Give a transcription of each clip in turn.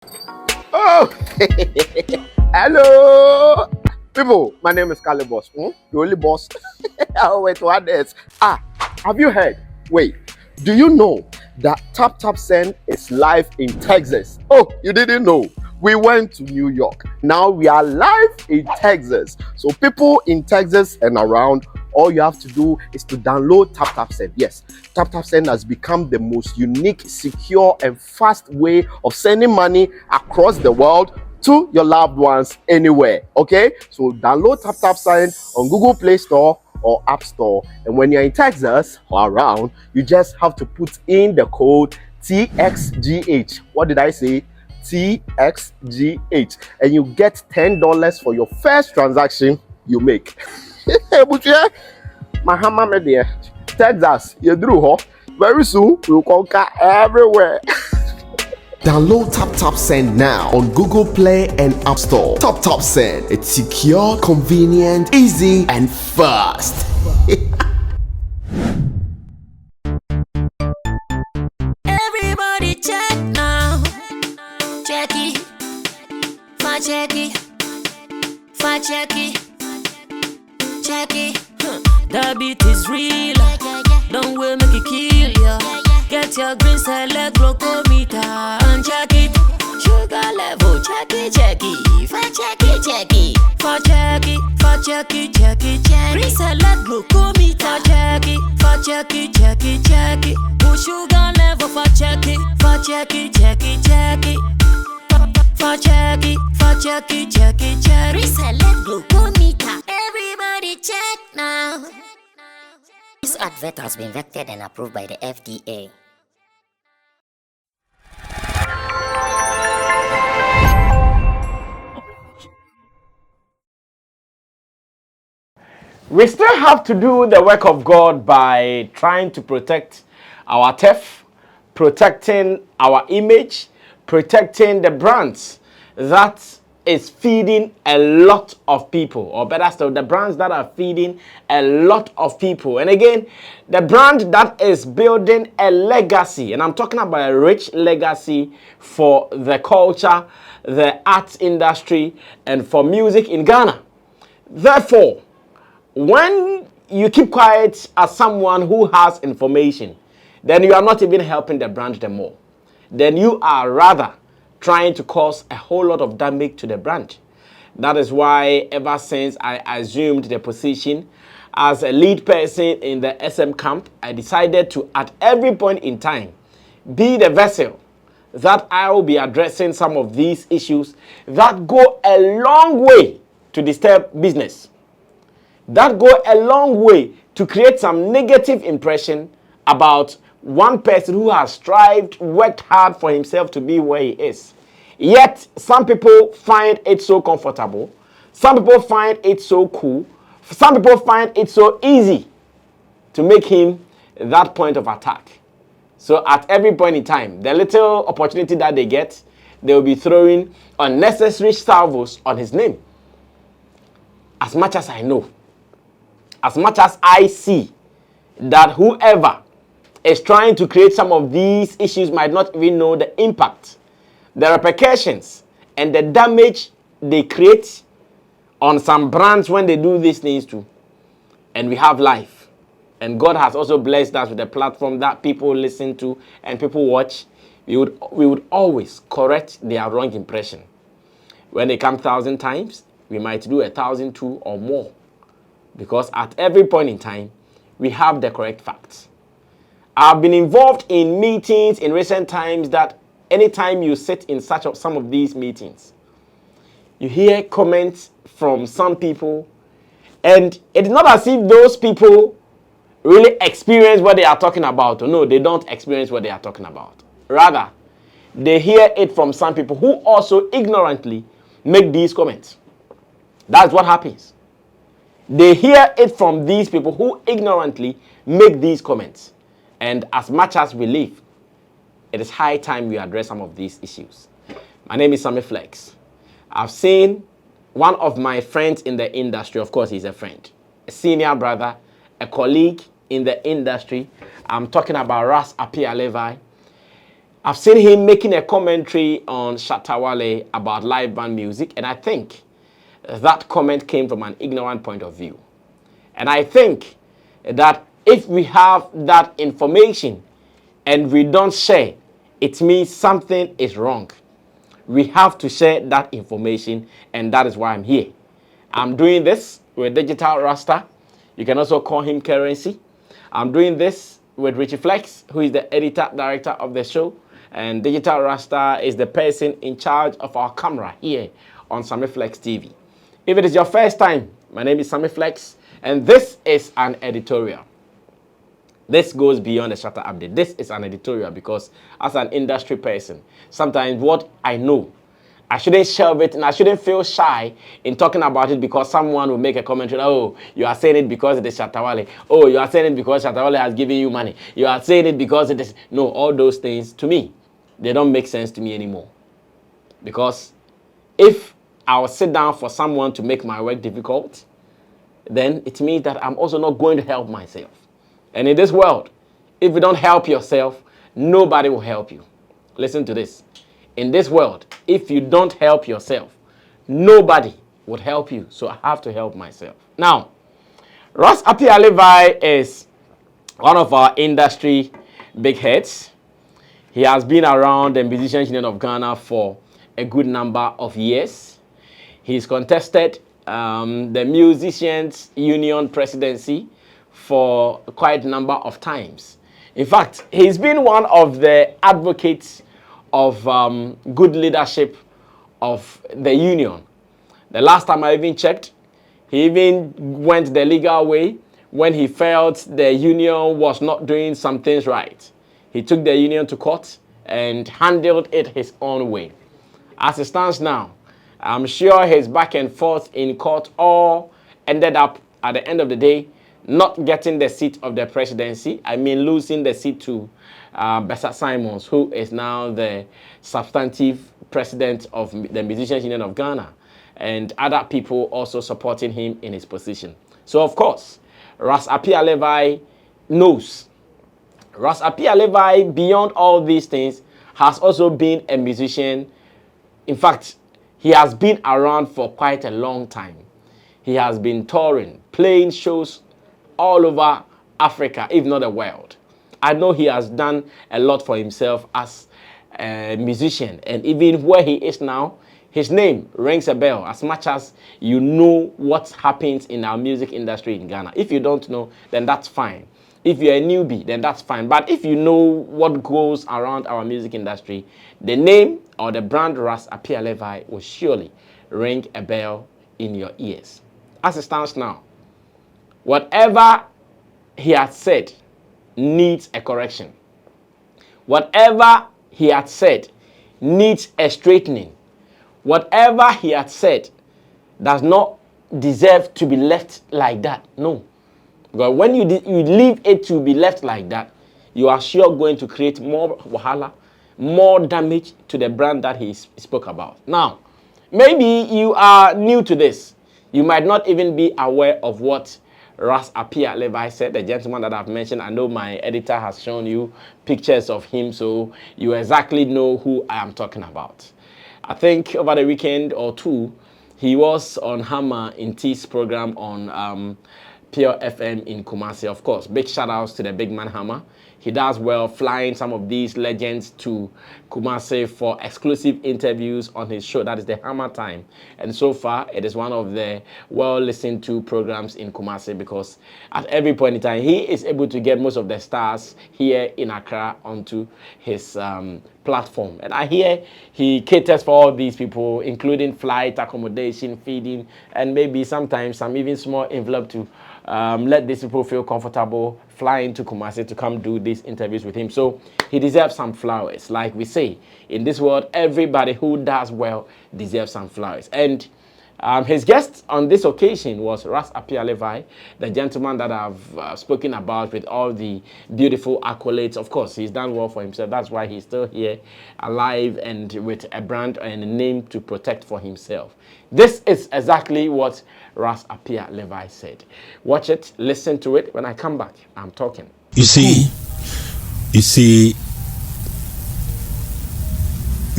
Oh, hello, people. My name is Kale Boss. The only boss. Oh, wait, what else? Have you heard? Wait, do you know that Tap Tap Send is live in Texas? Oh, you didn't know? We went to New York. Now we are live in Texas. So people in Texas and around, all you have to do is to download Tap Tap Send. Yes, Tap Tap Send has become the most unique, secure, and fast way of sending money across the world to your loved ones anywhere. Okay, so download Tap Tap Send on Google Play Store or App Store, and when you're in Texas or around, you just have to put in the code TXGH. What did I say? TXGH, and you get $10 for your first transaction you make. Mahama media, Texas, you drew ho. Very soon we'll conquer everywhere. Download Tap Tap Send now on Google Play and App Store. Tap Tap Send. It's secure, convenient, easy, and fast. Everybody check now. Check it. Fa check it. Fa check it. Check it. The beat is real. Don't wait, make it kill ya. Get your green select glucometer and check it. Sugar level, check it, check it. Fa check it, check it. Fa check it, fa check it, check it, check it. Green select glucometer, check it. Fa check it, check it, check it. Put sugar level, fa check it. Fa check it, check it, check it. Fa check it, fa check it, check it, check it. Green select glucometer. Everybody check now. This advert has been vetted and approved by the FDA. We still have to do the work of God by trying to protect our turf, protecting our image, protecting the brands that is feeding a lot of people, or better still, the brands that are feeding a lot of people. And again, the brand that is building a legacy, and I'm talking about a rich legacy for the culture, the arts industry, and for music in Ghana. Therefore, when you keep quiet as someone who has information, then you are not even helping the brand the more. Then you are rather trying to cause a whole lot of damage to the brand. That is why ever since I assumed the position as a lead person in the SM camp, I decided to, at every point in time, be the vessel that I will be addressing some of these issues that go a long way to disturb business, that go a long way to create some negative impression about one person who has strived, worked hard for himself to be where he is. Yet, some people find it so comfortable. Some people find it so cool. Some people find it so easy to make him that point of attack. So at every point in time, the little opportunity that they get, they will be throwing unnecessary salvos on his name. As much as I know, as much as I see that whoever is trying to create some of these issues might not even know the impact, the repercussions, and the damage they create on some brands when they do these things too. And we have life. And God has also blessed us with a platform that people listen to and people watch. We would always correct their wrong impression. When they come 1,000 times, we might do 1,002 or more. Because at every point in time, we have the correct facts. I've been involved in meetings in recent times that anytime you sit in some of these meetings, you hear comments from some people, and it's not as if those people really experience what they are talking about. No, they don't experience what they are talking about. Rather, they hear it from some people who also ignorantly make these comments. That's what happens. They hear it from these people who ignorantly make these comments. And as much as we live, it is high time we address some of these issues. My name is Sammy Flex. I've seen one of my friends in the industry. Of course, he's a friend, a senior brother, a colleague in the industry. I'm talking about Ras Appiah Levi. I've seen him making a commentary on Shatta Wale about live band music, and I think that comment came from an ignorant point of view. And I think that if we have that information and we don't share, it means something is wrong. We have to share that information, and that is why I'm here. I'm doing this with Digital Rasta. You can also call him Currency. I'm doing this with Richie Flex, who is the editor director of the show, and Digital Rasta is the person in charge of our camera here on Sammy Flex TV. If it is your first time, my name is Sammy Flex, and this is an editorial. This goes beyond the Shatta update. This is an editorial because as an industry person, sometimes what I know, I shouldn't shelve it and I shouldn't feel shy in talking about it because someone will make a commentary. Oh, you are saying it because it is Shatta Wale. Oh, you are saying it because Shatta Wale has given you money. You are saying it because it is... No, all those things, to me, they don't make sense to me anymore. Because if I will sit down for someone to make my work difficult, then it means that I'm also not going to help myself. And in this world, if you don't help yourself, nobody will help you. Listen to this. In this world, if you don't help yourself, nobody would help you. So I have to help myself. Now, Ras Appiah Levi is one of our industry big heads. He has been around the Musicians Union of Ghana for a good number of years. He's contested the Musicians Union presidency for quite a number of times. In fact, he's been one of the advocates of good leadership of the union. The last time I even checked, he even went the legal way when he felt the union was not doing some things right. He took the union to court and handled it his own way. As it stands now, I'm sure his back and forth in court all ended up at the end of the day not getting the seat of the presidency. I mean, losing the seat to Bessa Simons, who is now the substantive president of the Musicians Union of Ghana, and other people also supporting him in his position. So, of course, Ras Appiah Levi knows. Ras Appiah Levi, beyond all these things, has also been a musician. In fact, he has been around for quite a long time. He has been touring, playing shows all over Africa, if not the world. I know he has done a lot for himself as a musician, and even where he is now, his name rings a bell as much as you know what happens in our music industry in Ghana. If you don't know, then that's fine. If you're a newbie, then that's fine. But if you know what goes around our music industry, the name or the brand Ras Appiah Levi will surely ring a bell in your ears. As it stands now, whatever he had said needs a correction. Whatever he had said needs a straightening. Whatever he had said does not deserve to be left like that. No. Because when you leave it to be left like that, you are sure going to create more wahala, more damage to the brand that he spoke about. Now, maybe you are new to this. You might not even be aware of what Ras Appiah Levi said, the gentleman that I've mentioned. I know my editor has shown you pictures of him, so you exactly know who I am talking about. I think over the weekend or two, he was on Hammer in T's program on Pure FM in Kumasi. Of course, big shout outs to the big man Hammer. He does well flying some of these legends to Kumasi for exclusive interviews on his show. That is the Hammer Time. And so far, it is one of the well-listened to programs in Kumasi because at every point in time, he is able to get most of the stars here in Accra onto his platform. And I hear he caters for all these people, including flight, accommodation, feeding, and maybe sometimes some even small envelope to let these people feel comfortable flying to Kumasi to come do these interviews with him. So he deserves some flowers. Like we say, in this world, everybody who does well deserves some flowers. And his guest on this occasion was Ras Appiah Levi, the gentleman that I've spoken about with all the beautiful accolades. Of course, he's done well for himself. That's why he's still here, alive, and with a brand and a name to protect for himself. This is exactly what Ras Appiah Levi said. Watch it, listen to it. When I come back, I'm talking. You see,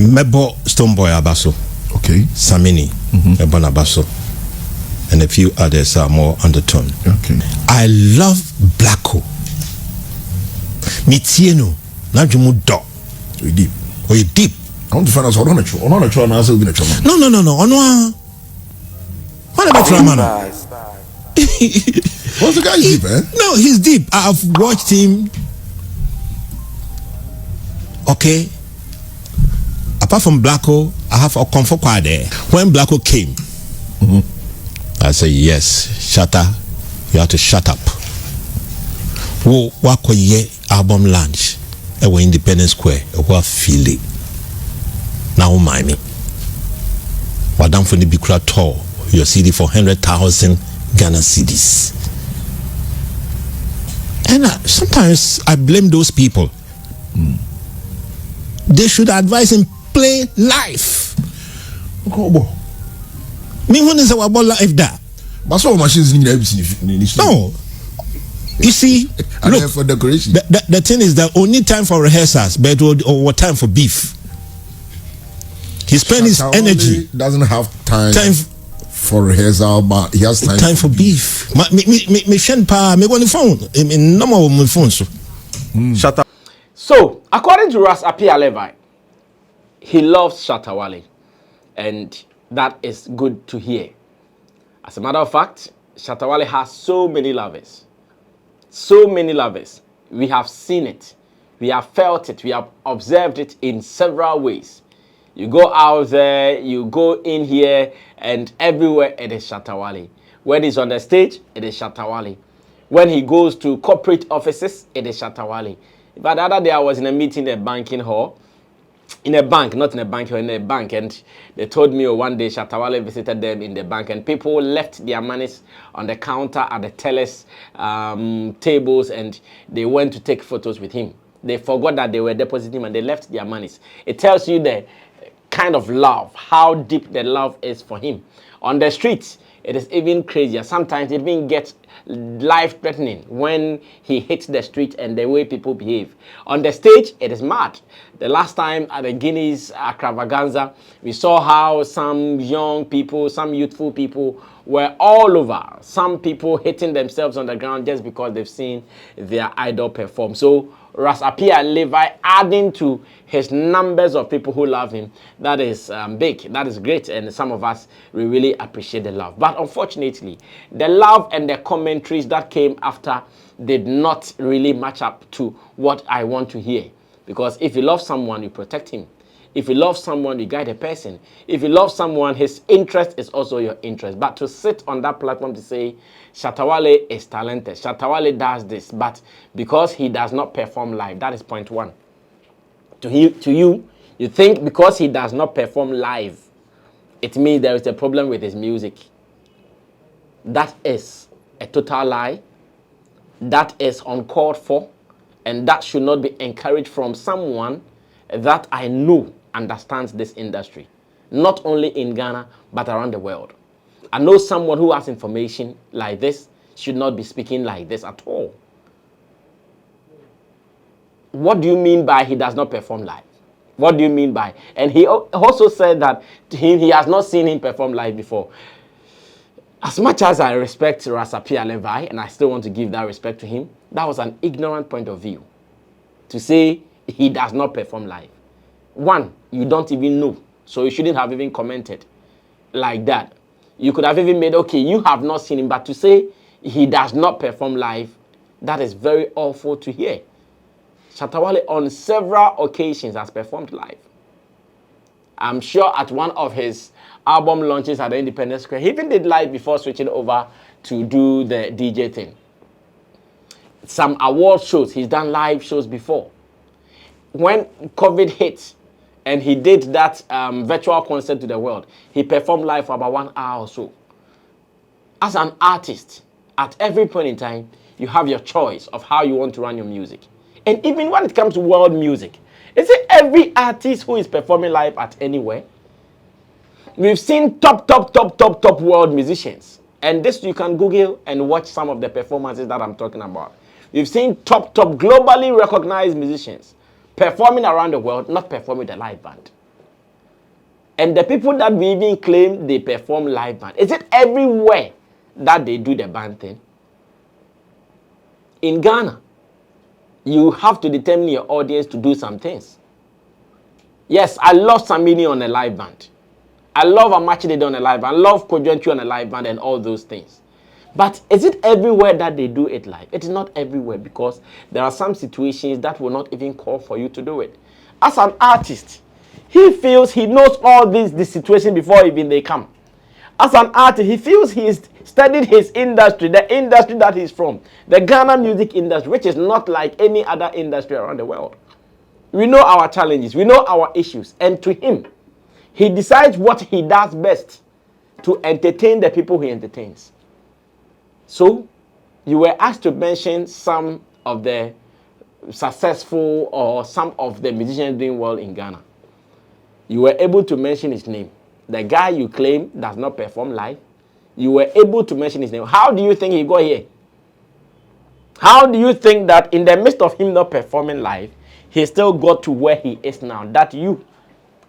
Mebo Stoneboy Abaso. Okay. Samini, Ebon Abaso. And a few others are more undertone. Okay. I love Blacko. Mitieno, Najumu Do. We deep. We deep. I want to find out on a show. On a show, and I'll be a show. No. On what about Ramano? What's the guy deep, eh? No, he's deep. I've watched him. Okay. Apart from Blacko, I have a comfort choir there. When Blacko came, I say, yes, Shatta, you have to shut up. Wako ye album launch at Independence Square, a feel it. Now, mind me. Wadam for the Bikra tour, your CD for 100,000 Ghana CDs. And sometimes I blame those people. They should advise him play live. Me when is our ball live that? But so machines need No. You see, look, for decoration. The thing is that only time for rehearsals, but or time for beef. He spends his energy. Doesn't have time for rehearsal, but he has time for beef. Me shen pa me go on the phone. In normal my phone so. Shatta. So, according to Ras Appiah Levi, he loves Shatta Wale, and that is good to hear. As a matter of fact, Shatta Wale has so many lovers. So many lovers. We have seen it. We have felt it. We have observed it in several ways. You go out there, you go in here, and everywhere it is Shatta Wale. When he's on the stage, it is Shatta Wale. When he goes to corporate offices, it is Shatta Wale. But the other day I was in a meeting in a banking hall. In a bank, not in a bank, in a bank, and they told me one day Shatta Wale visited them in the bank, and people left their monies on the counter at the tellers' tables, and they went to take photos with him. They forgot that they were depositing him, and they left their monies. It tells you the kind of love, how deep the love is for him. On the streets, it is even crazier. Sometimes it even gets life-threatening when he hits the street and the way people behave. On the stage, it is mad. The last time at the Guineas extravaganza, we saw how some young people, some youthful people were all over. Some people hitting themselves on the ground just because they've seen their idol perform. So Ras Appiah Levi adding to his numbers of people who love him, that is big, that is great, and some of us, we really appreciate the love. But unfortunately, the love and the commentaries that came after did not really match up to what I want to hear. Because if you love someone, you protect him. If you love someone, you guide a person. If you love someone, his interest is also your interest. But to sit on that platform to say, Shatta Wale is talented, Shatta Wale does this, but because he does not perform live, that is point one. To you, you think because he does not perform live, it means there is a problem with his music. That is a total lie. That is uncalled for, and that should not be encouraged from someone that I know understands this industry, not only in Ghana, but around the world. I know someone who has information like this should not be speaking like this at all. What do you mean by he does not perform live? What do you mean by? And he also said that he has not seen him perform live before. As much as I respect Ras Appiah Levi, and I still want to give that respect to him, that was an ignorant point of view to say he does not perform live. One, you don't even know, so you shouldn't have even commented like that. You could have even made, okay, you have not seen him, but to say he does not perform live, that is very awful to hear. Shatta Wale on several occasions has performed live. I'm sure at one of his album launches at the Independence Square, he even did live before switching over to do the DJ thing. Some award shows, he's done live shows before. When COVID hit and he did that virtual concert to the world, he performed live for about 1 hour or so. As an artist, at every point in time, you have your choice of how you want to run your music. And even when it comes to world music, is it every artist who is performing live at anywhere? We've seen top world musicians. And this you can Google and watch some of the performances that I'm talking about. We've seen top globally recognized musicians performing around the world, not performing the live band. And the people that we even claim they perform live band, is it everywhere that they do the band thing? In Ghana, you have to determine your audience to do some things. Yes, I love Sammy on a live band. I love Amachide on a live band. I love Kojentu on a live band and all those things. But is it everywhere that they do it live? It is not everywhere, because there are some situations that will not even call for you to do it. As an artist, he feels he knows all the situation before even they come. As an artist, he feels he's studied his industry, the industry that he's from, the Ghana music industry, which is not like any other industry around the world. We know our challenges, we know our issues, and to him, he decides what he does best to entertain the people he entertains. So, you were asked to mention some of the successful or some of the musicians doing well in Ghana. You were able to mention his name. The guy you claim does not perform live, you were able to mention his name. How do you think he got here? How do you think that in the midst of him not performing live, he still got to where he is now? That you,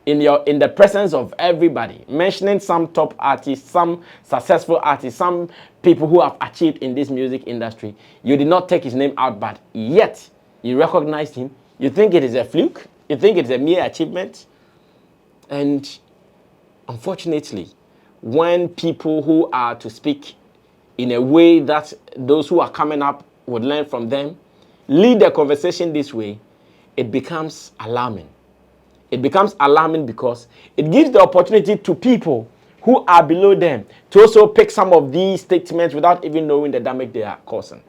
in the presence of everybody, mentioning some top artists, some successful artists, some people who have achieved in this music industry, you did not take his name out, but yet you recognized him. You think it is a fluke? You think it is a mere achievement? And unfortunately, when people who are to speak in a way that those who are coming up would learn from them, lead the conversation this way, it becomes alarming. It becomes alarming because it gives the opportunity to people who are below them to also pick some of these statements without even knowing the damage they are causing.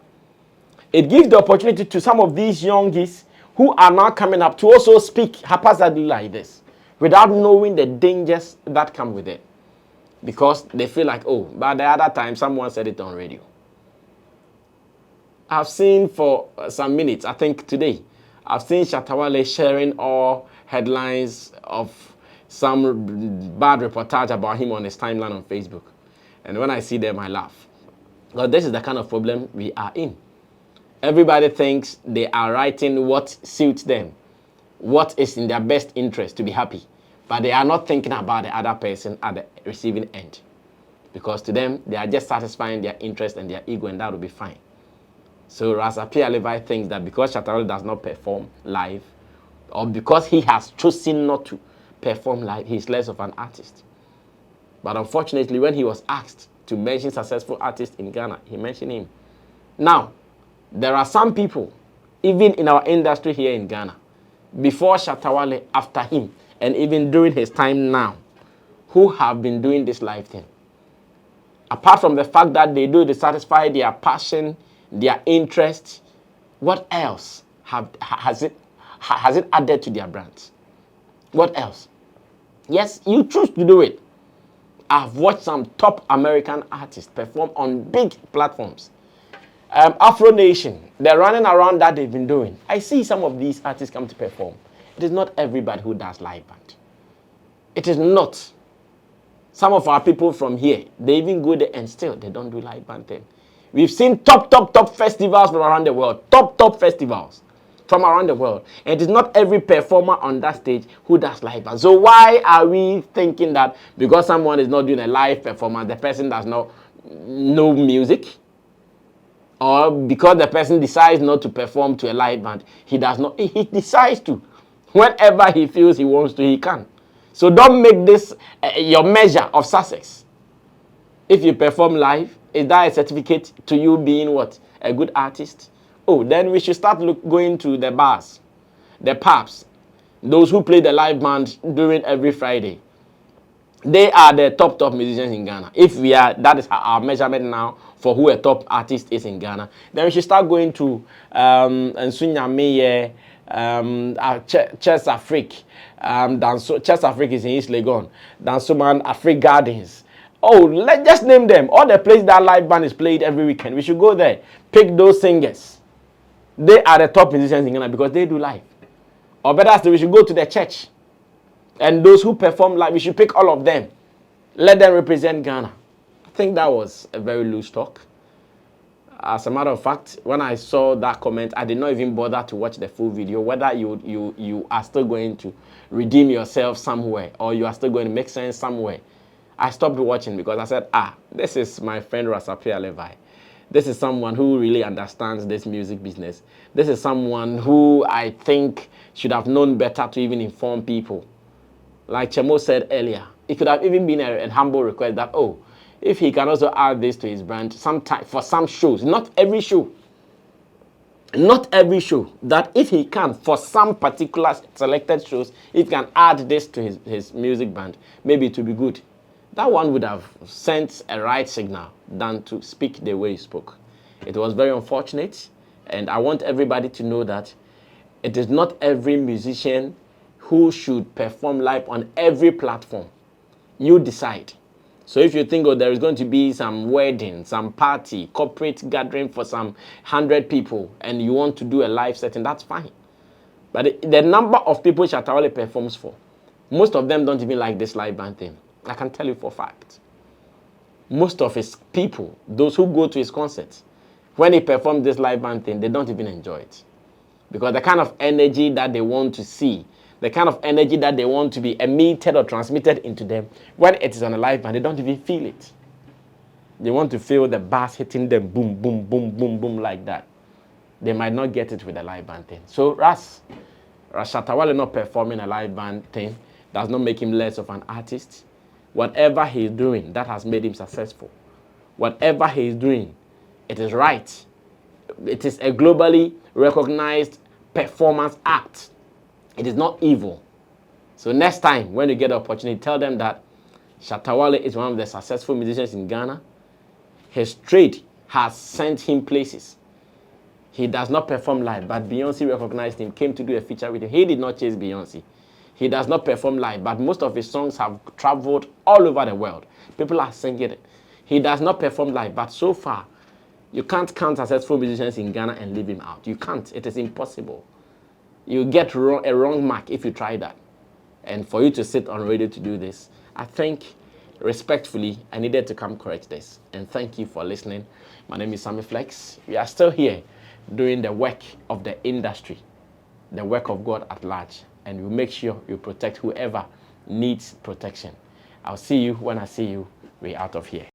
It gives the opportunity to some of these youngies who are now coming up to also speak haphazardly like this without knowing the dangers that come with it. Because they feel like, oh, but the other time someone said it on radio. I've seen for some minutes, I think today, I've seen Shatta Wale sharing all headlines of some bad reportage about him on his timeline on Facebook. And when I see them, I laugh. Because this is the kind of problem we are in. Everybody thinks they are writing what suits them, what is in their best interest to be happy. But they are not thinking about the other person at the receiving end. Because to them, they are just satisfying their interest and their ego, and that will be fine. So Ras Appiah Levi thinks that because Shatta Wale does not perform live, or because he has chosen not to perform live, he's less of an artist. But unfortunately, when he was asked to mention successful artists in Ghana, he mentioned him. Now, there are some people, even in our industry here in Ghana, before Shatta Wale, after him, and even during his time now, who have been doing this live thing. Apart from the fact that they do to satisfy their passion, their interest, what else has it added to their brands? What else? Yes, you choose to do it. I've watched some top American artists perform on big platforms. Afro Nation, they're running around that they've been doing. I see some of these artists come to perform. It is not everybody who does live band. It is not. Some of our people from here, they even go there and still they don't do live band thing. We've seen top festivals from around the world. Top festivals from around the world. And it is not every performer on that stage who does live band. So why are we thinking that because someone is not doing a live performance, the person does not know music? Or because the person decides not to perform to a live band, he does not. He decides to. Whenever he feels he wants to, he can. So don't make this your measure of success. If you perform live, is that a certificate to you being what? A good artist? Oh, then we should start going to the bars, the pubs, those who play the live band during every Friday. They are the top musicians in Ghana. If we are, that is our measurement now for who a top artist is in Ghana. Then we should start going to Nsunyameye, Chess Afrique. Chess Afrique is in East Legon. Dansoman Afrique Gardens. Oh, let's just name them. All the places that live band is played every weekend. We should go there. Pick those singers. They are the top musicians in Ghana because they do live. Or better still, we should go to the church. And those who perform live, we should pick all of them. Let them represent Ghana. I think that was a very loose talk. As a matter of fact, when I saw that comment, I did not even bother to watch the full video, whether you are still going to redeem yourself somewhere or you are still going to make sense somewhere. I stopped watching because I said, this is my friend Ras Appiah Levi. This is someone who really understands this music business. This is someone who I think should have known better to even inform people. Like Chemo said earlier, it could have even been a humble request that, if he can also add this to his brand sometime for some shows, not every show, that if he can, for some particular selected shows, if he can add this to his music band, maybe it would be good. That one would have sent a right signal than to speak the way he spoke. It was very unfortunate, and I want everybody to know that it is not every musician who should perform live on every platform. You decide. So if you think, there is going to be some wedding, some party, corporate gathering for some 100 people, and you want to do a live setting, that's fine. But the number of people Shatta Wale performs for, most of them don't even like this live band thing. I can tell you for a fact. Most of his people, those who go to his concerts, when he performs this live band thing, they don't even enjoy it. Because the kind of energy that they want to see, the kind of energy that they want to be emitted or transmitted into them, when it is on a live band, they don't even feel it. They want to feel the bass hitting them, boom, boom, boom, boom, boom, like that. They might not get it with the live band thing. So Shatta Wale not performing a live band thing does not make him less of an artist. Whatever he's doing, that has made him successful. Whatever he's doing, it is right. It is a globally recognized performance act. It is not evil. So next time when you get the opportunity, tell them that Shatta Wale is one of the successful musicians in Ghana. His trade has sent him places. He does not perform live, but Beyonce recognized him, came to do a feature with him. He did not chase Beyonce. He does not perform live, but most of his songs have traveled all over the world. People are singing it. He does not perform live, but so far, you can't count successful musicians in Ghana and leave him out. You can't. It is impossible. You get a wrong mark if you try that. And for you to sit on radio to do this, I think, respectfully, I needed to come correct this. And thank you for listening. My name is Sammy Flex. We are still here doing the work of the industry, the work of God at large. And we make sure you protect whoever needs protection. I'll see you when I see you. We're out of here.